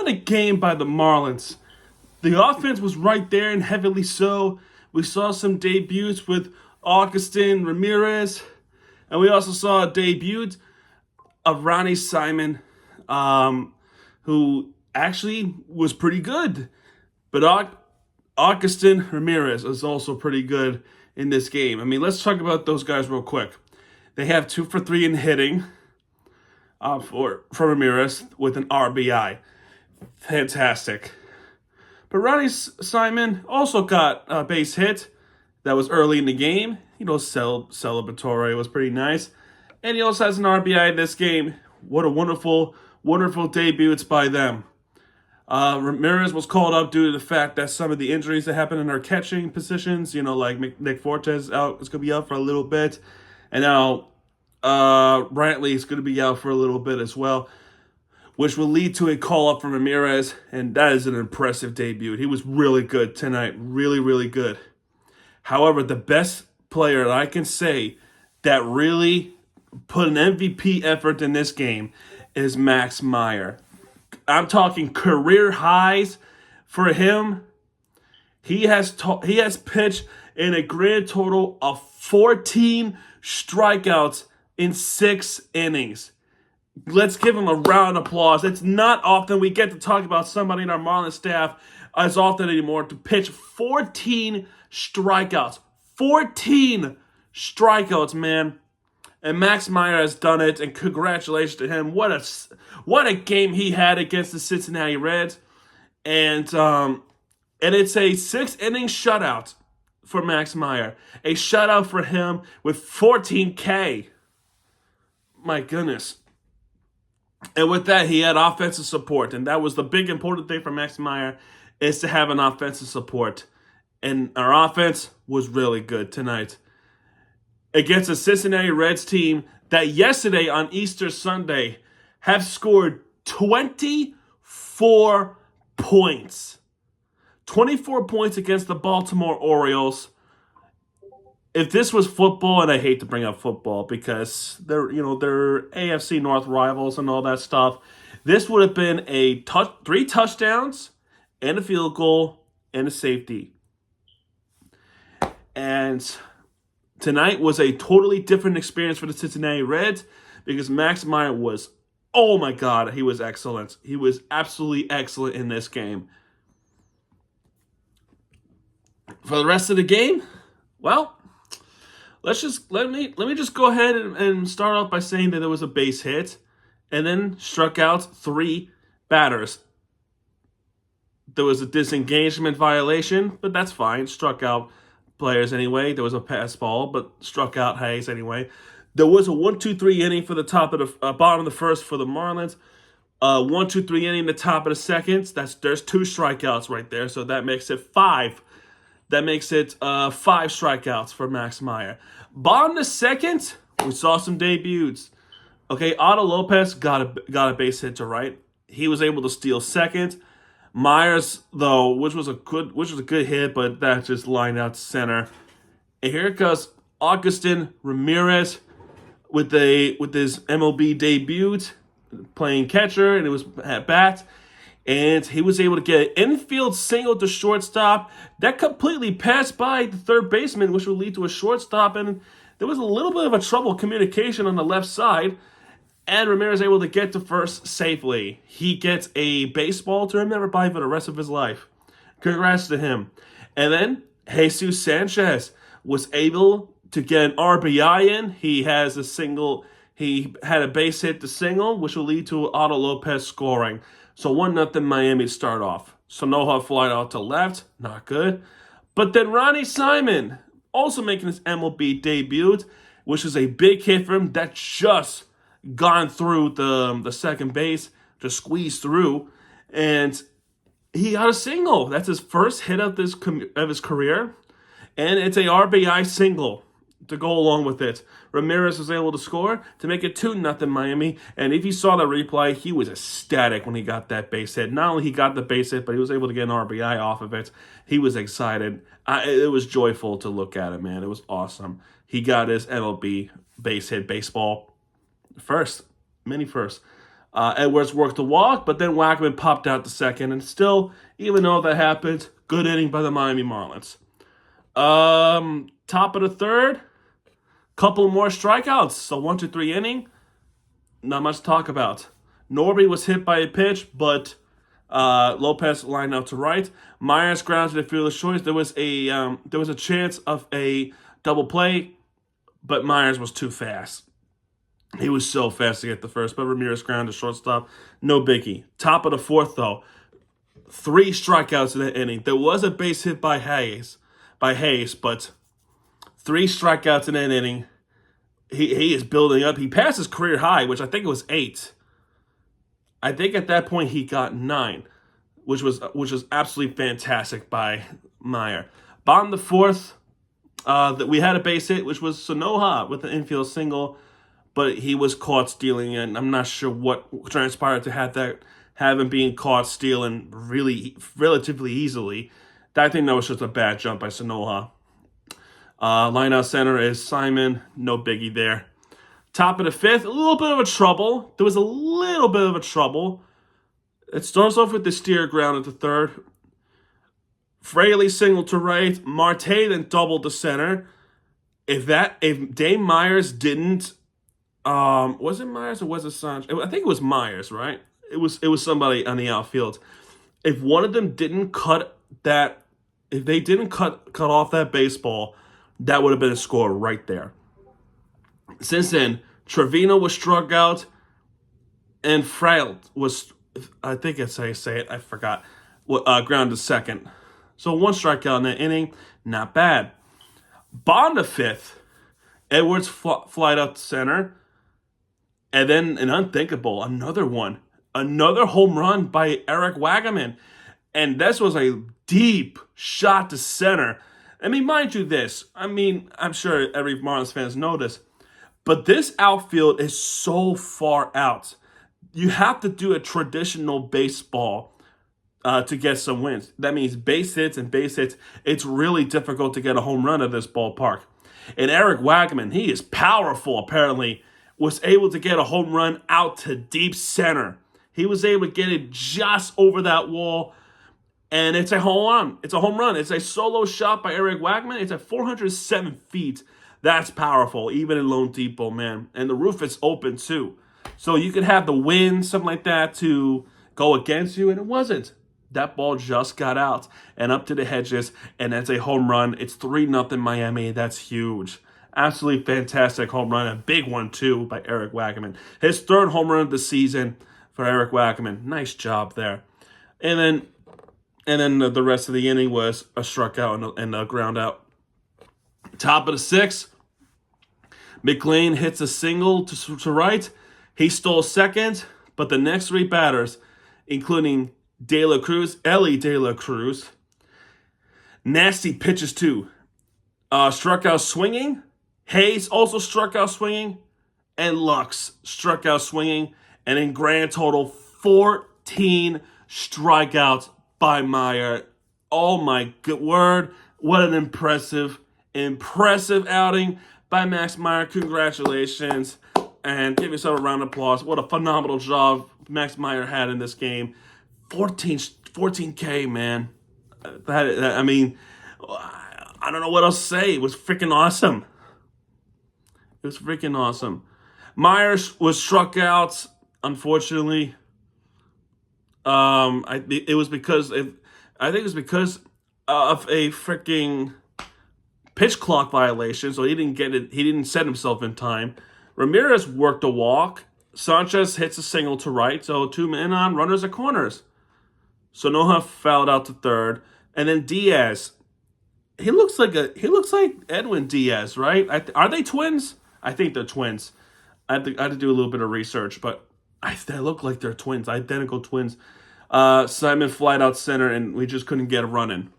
dominant game by the Marlins. The offense was right there and heavily so. We saw some debuts with Augustin Ramirez, and we also saw a debut of Ronnie Simon, who actually was pretty good. But Augustin Ramirez is also pretty good in this game. I mean, let's talk about those guys real quick. They have 2 for 3 in hitting for Ramirez with an RBI. Fantastic. But Ronnie Simon also got a base hit that was early in the game. Celebratory was pretty nice. And he also has an RBI in this game. What a wonderful, wonderful debuts by them. Ramirez was called up due to the fact that some of the injuries that happened in our catching positions, like Nick Fortes is going to be out for a little bit. And now Brantley is going to be out for a little bit as well, which will lead to a call-up from Ramirez, and that is an impressive debut. He was really good tonight, really, really good. However, the best player that I can say that really put an MVP effort in this game is Max Meyer. I'm talking career highs for him. He has pitched in a grand total of 14 strikeouts in 6 innings. Let's give him a round of applause. It's not often we get to talk about somebody in our Marlins staff as often anymore to pitch 14 strikeouts. 14 strikeouts, man. And Max Meyer has done it, and congratulations to him. What a game he had against the Cincinnati Reds. And it's a 6-inning shutout for Max Meyer. A shutout for him with 14K. My goodness. And with that, he had offensive support. And that was the big important thing for Max Meyer, is to have an offensive support. And our offense was really good tonight against a Cincinnati Reds team that yesterday on Easter Sunday have scored 24 points. 24 points against the Baltimore Orioles. If this was football, and I hate to bring up football because they're AFC North rivals and all that stuff, this would have been 3 touchdowns and a field goal and a safety. And tonight was a totally different experience for the Cincinnati Reds because Max Meyer was, oh my God, he was excellent. He was absolutely excellent in this game. For the rest of the game, well, let me just go ahead and start off by saying that there was a base hit and then struck out 3 batters. There was a disengagement violation, but that's fine. Struck out players anyway. There was a pass ball, but struck out Hayes anyway. There was a 1-2-3 inning for the top of the bottom of the first for the Marlins. 1-2-3 inning, the top of the second. There's 2 strikeouts right there, so that makes it 5. That makes it 5 strikeouts for Max Meyer. Bottom of the second, we saw some debuts. Okay, Otto Lopez got a base hit to right. He was able to steal second. Myers, though, which was a good hit, but that just lined out to center. And here goes Augustin Ramirez with his MLB debut, playing catcher, and it was at bat. And he was able to get an infield single to shortstop. That completely passed by the third baseman, which would lead to a shortstop. And there was a little bit of a trouble communication on the left side. And Ramirez able to get to first safely. He gets a baseball to remember by for the rest of his life. Congrats to him. And then Jesus Sanchez was able to get an RBI in. He has a single. He had a base hit to single, which will lead to Otto Lopez scoring. So 1-0 Miami to start off. Sanoja flied out to left. Not good. But then Ronnie Simon also making his MLB debut, which is a big hit for him. That just gone through the second base to squeeze through, and he got a single. That's his first hit of his career, and it's a RBI single to go along with it. Ramirez was able to score to make it 2-0 Miami, and if you saw the replay, he was ecstatic when he got that base hit. Not only he got the base hit, but he was able to get an RBI off of it. He was excited. It was joyful to look at it, man. It was awesome. He got his MLB base hit baseball. Many first. Edwards worked the walk, but then Wagman popped out the second. And still, even though that happened, good inning by the Miami Marlins. Top of the third, couple more strikeouts. So 1-3 inning. Not much to talk about. Norby was hit by a pitch, but Lopez lined out to right. Myers grounded to the fielder's choice. There was a chance of a double play, but Myers was too fast. He was so fast to get the first, but Ramirez grounded to shortstop. No biggie. Top of the fourth, though. 3 strikeouts in that inning. There was a base hit by Hayes, but 3 strikeouts in that inning. He is building up. He passed his career high, which I think it was 8. I think at that point he got 9, which was absolutely fantastic by Meyer. Bottom of the fourth, that we had a base hit, which was Sonoha with an infield single, but he was caught stealing, and I'm not sure what transpired to have him being caught stealing really relatively easily. I think that was just a bad jump by Sonoha. Line out center is Simon. No biggie there. Top of the fifth, a little bit of a trouble. There was a little bit of a trouble. It starts off with the steer ground at the third. Fraley single to right. Marte then doubled to center. If Dave Myers didn't, was it Myers or was it Sanchez? I think it was Myers, right? It was somebody on the outfield. If one of them didn't cut that, if they didn't cut off that baseball, that would have been a score right there. Since then, Trevino was struck out, and Frail was, I think that's how you say it, I forgot, grounded second. So 1 strikeout in that inning, not bad. Bottom of fifth, Edwards flied out to center, and then an unthinkable, another home run by Eric Wagaman. And this was a deep shot to center. I mean, mind you this. I mean, I'm sure every Marlins fans know this. But this outfield is so far out. You have to do a traditional baseball to get some wins. That means base hits and base hits. It's really difficult to get a home run at this ballpark. And Eric Wagman, he is powerful apparently, was able to get a home run out to deep center. He was able to get it just over that wall. And it's a home run. It's a home run. It's a solo shot by Eric Wagman. It's at 407 feet. That's powerful, even in Lone Depot, man. And the roof is open, too. So you could have the wind, something like that, to go against you, and it wasn't. That ball just got out and up to the hedges, and that's a home run. It's 3-0 Miami. That's huge. Absolutely fantastic home run. A big one, too, by Eric Wagman. His 3rd home run of the season for Eric Wagman. Nice job there. And then the rest of the inning was a strikeout and a ground out. Top of the 6th, McLean hits a single to right. He stole second, but the next 3 batters, including Ellie De La Cruz, nasty pitches too. Struck out swinging. Hayes also struck out swinging. And Lux struck out swinging. And in grand total, 14 strikeouts by Meyer. Oh my good word. What an impressive outing by Max Meyer. Congratulations. And give yourself a round of applause. What a phenomenal job Max Meyer had in this game. 14K, man. I mean, I don't know what else to say. It was freaking awesome. Myers was struck out, unfortunately. I think it was because of a freaking pitch clock violation, so he didn't get it. He didn't set himself in time. Ramirez worked a walk. Sanchez hits a single to right, so 2 men on, runners at corners. Sonoha fouled out to third, and then Diaz. He looks like Edwin Diaz, right? Are they twins? I think they're twins. I had to do a little bit of research, but they look like they're twins, identical twins. Simon flied out center, and we just couldn't get a run in.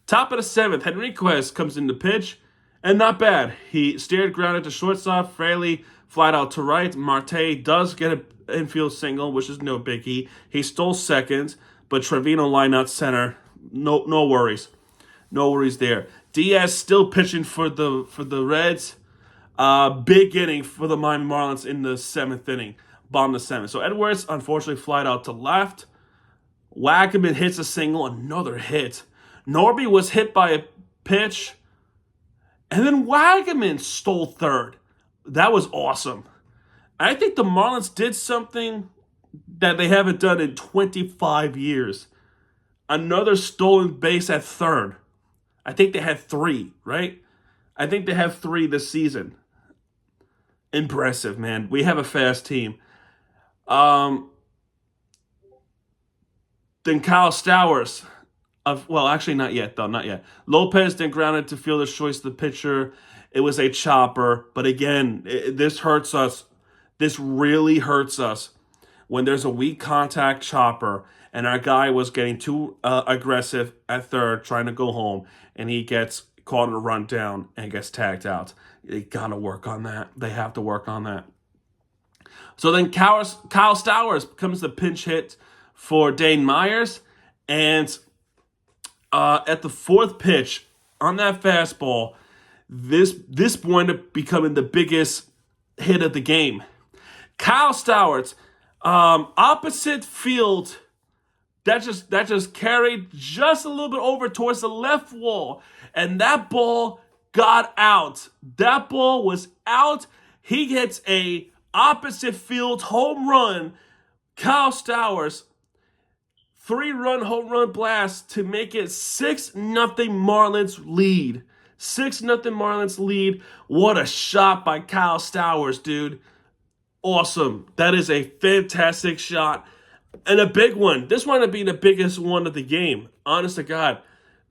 Top of the 7th, Henriquez comes in to pitch, and not bad. He steered grounded to shortstop. Fraley flied out to right. Marte does get an infield single, which is no biggie. He stole second, but Trevino lined out center. No worries. No worries there. Diaz still pitching for the Reds. Big inning for the Miami Marlins in the 7th inning. bottom of the 7th. So Edwards, unfortunately, flied out to left. Wagaman hits a single, another hit. Norby was hit by a pitch. And then Wagaman stole third. That was awesome. I think the Marlins did something that they haven't done in 25 years. Another stolen base at third. I think they had 3, right? I think they have 3 this season. Impressive, man. We have a fast team. Then Kyle Stowers. Well, actually, not yet, though. Not yet. Lopez then grounded to fielder's choice the pitcher. It was a chopper. But again, this hurts us. This really hurts us when there's a weak contact chopper and our guy was getting too aggressive at third trying to go home and he gets caught in a run down and gets tagged out. They got to work on that. They have to work on that. So then Kyle Stowers becomes the pinch hit for Dane Myers. And at the 4th pitch on that fastball, this wound up becoming the biggest hit of the game. Kyle Stowers, opposite field, that just carried just a little bit over towards the left wall, and that ball got out. That ball was out. He gets a opposite field home run. Kyle Stowers, 3-run home run blast to make it 6-0 Marlins lead. 6-0 Marlins lead. What a shot by Kyle Stowers, dude. Awesome. That is a fantastic shot. And a big one. This wound up being the biggest one of the game. Honest to God.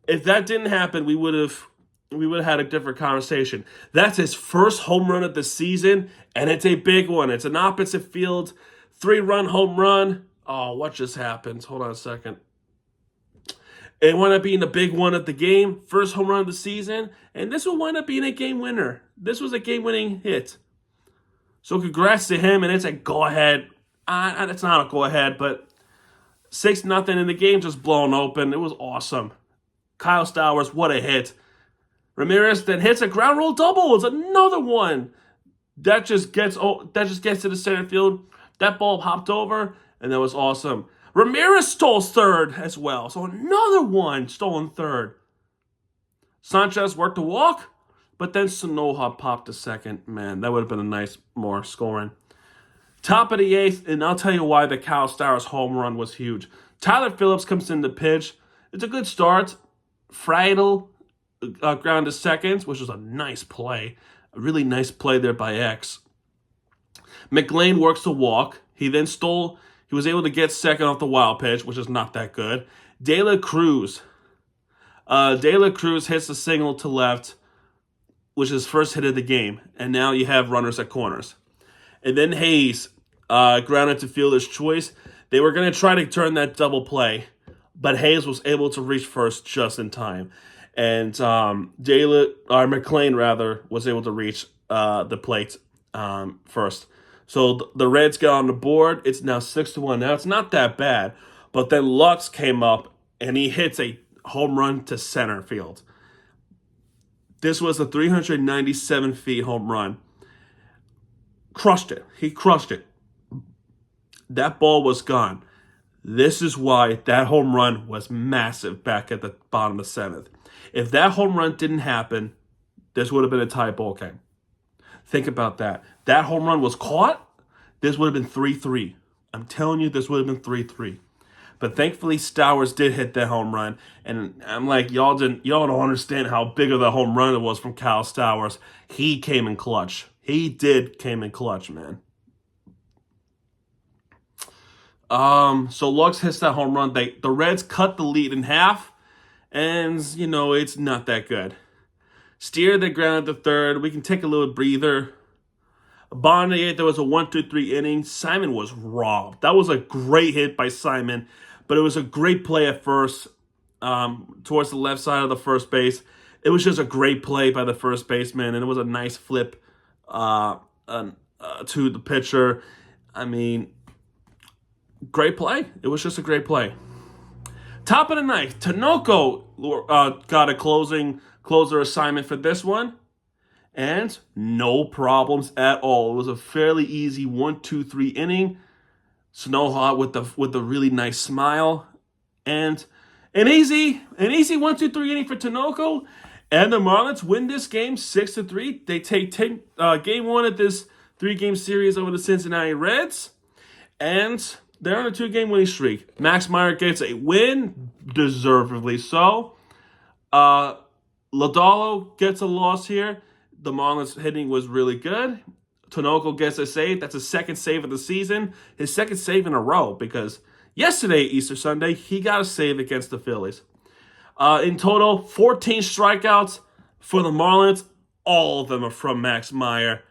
If that didn't happen, we would have had a different conversation. That's his first home run of the season, and it's a big one. It's an opposite field, 3-run home run. Oh, what just happened? Hold on a second. It wound up being the big one of the game, first home run of the season, and this will wind up being a game winner. This was a game-winning hit. So congrats to him, and it's a go-ahead. It's not a go-ahead, but 6-0 in the game just blown open. It was awesome. Kyle Stowers, what a hit. Ramirez then hits a ground rule double. It's another one. That just gets to the center field. That ball hopped over, and that was awesome. Ramirez stole third as well. So another one stolen third. Sanchez worked a walk, but then Sanoja popped to second. Man, that would have been a nice more scoring. Top of the 8th, and I'll tell you why the Kyle Stowers home run was huge. Tyler Phillips comes in the pitch. It's a good start. Friedel ground to second, which was a nice play. A really nice play there by X. McLean works the walk. He was able to get second off the wild pitch, which is not that good. De La Cruz hits the single to left, which is his first hit of the game. And now you have runners at corners. And then Hayes grounded to fielder's choice. They were going to try to turn that double play, but Hayes was able to reach first just in time. And McLean was able to reach the plate first. So the Reds got on the board. It's now 6-1. Now it's not that bad, but then Lux came up and he hits a home run to center field. This was a 397 feet home run. Crushed it. He crushed it. That ball was gone. This is why that home run was massive back at the bottom of the 7th. If that home run didn't happen, this would have been a tie ball game. Think about that. That home run was caught, this would have been 3-3. I'm telling you, this would have been 3-3. But thankfully, Stowers did hit that home run. And I'm like, y'all don't understand how big of a home run it was from Kyle Stowers. He came in clutch. He came in clutch, man. So Lux hits that home run. The Reds cut the lead in half. And, it's not that good. Steer the ground at the 3rd. We can take a little breather. Bottom of the 8th, there was a 1-2-3 inning. Simon was robbed. That was a great hit by Simon. But it was a great play at first. Towards the left side of the first base. It was just a great play by the first baseman. And it was a nice flip to the pitcher. I mean, great play. It was just a great play. Top of the 9th, Tinoco got a closer assignment for this one. and no problems at all. It was a fairly easy 1-2-3 inning. Snowhawk with the really nice smile, and an easy 1-2-3 inning for Tinoco, and the Marlins win this game 6-3. They take game one of this 3-game series over the Cincinnati Reds, and they're on a 2-game winning streak. Max Meyer gets a win, deservedly so. Lodolo gets a loss here. The Marlins hitting was really good. Tinoco gets a save. That's his second save of the season. His second save in a row, because yesterday, Easter Sunday, he got a save against the Phillies. In total, 14 strikeouts for the Marlins. All of them are from Max Meyer.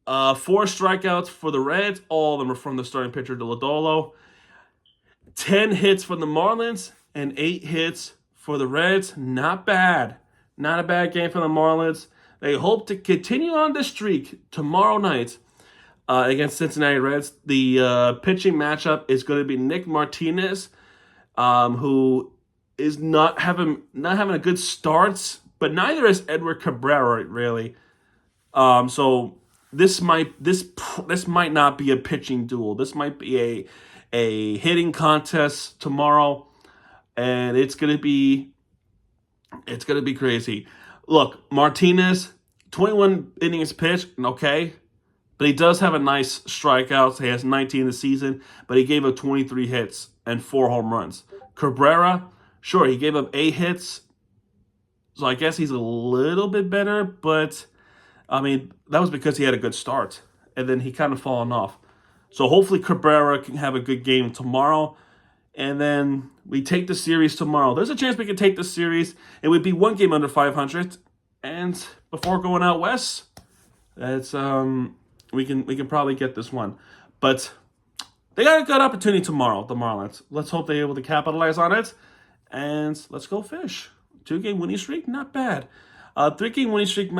4 strikeouts for the Reds. All of them are from the starting pitcher, Lodolo. 10 hits for the Marlins and 8 hits for the Reds. Not bad. Not a bad game for the Marlins. They hope to continue on this streak tomorrow night against Cincinnati Reds. The pitching matchup is going to be Nick Martinez, who is not having a good start, but neither is Edward Cabrera really. So this might not be a pitching duel. This might be a hitting contest tomorrow, and it's gonna be crazy. Look, Martinez, 21 innings pitched, okay, but he does have a nice strikeouts. He has 19 this season, but he gave up 23 hits and 4 home runs. Cabrera, sure, he gave up 8 hits, so I guess he's a little bit better, but I mean, that was because he had a good start, and then he kind of fallen off. So hopefully Cabrera can have a good game tomorrow, and then we take the series tomorrow. There's a chance we can take the series. It would be 1 game under 500, and before going out west, it's we can probably get this one. But they got a good opportunity tomorrow, the Marlins. Let's hope they're able to capitalize on it, and let's go fish. 2-game winning streak, not bad. 3-game winning streak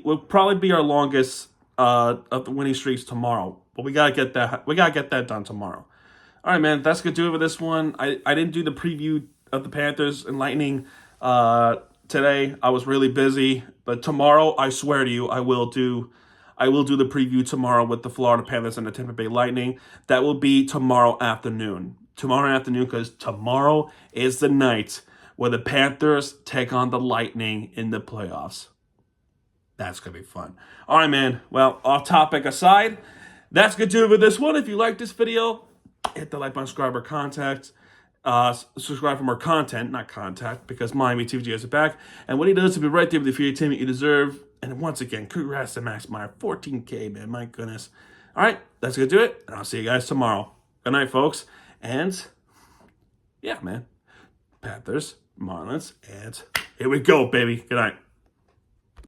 will probably be our longest of the winning streaks tomorrow. But we gotta get that done tomorrow. All right, man, that's gonna do it for this one. I didn't do the preview of the Panthers and Lightning today. I was really busy, but tomorrow, I swear to you, I will do the preview tomorrow with the Florida Panthers and the Tampa Bay Lightning. That will be tomorrow afternoon. Because tomorrow is the night where the Panthers take on the Lightning in the playoffs. That's going to be fun. All right, man. Well, off topic aside, that's going to do it for this one. If you like this video, hit the like button, subscribe for more content, not contact, because Miami TVG has it back. And what he does to be right there with the team that you deserve. And once again, congrats to Max Meyer. 14K, man. My goodness. All right, that's going to do it. And I'll see you guys tomorrow. Good night, folks. And, yeah, man. Panthers, Marlins, and here we go, baby. Good night.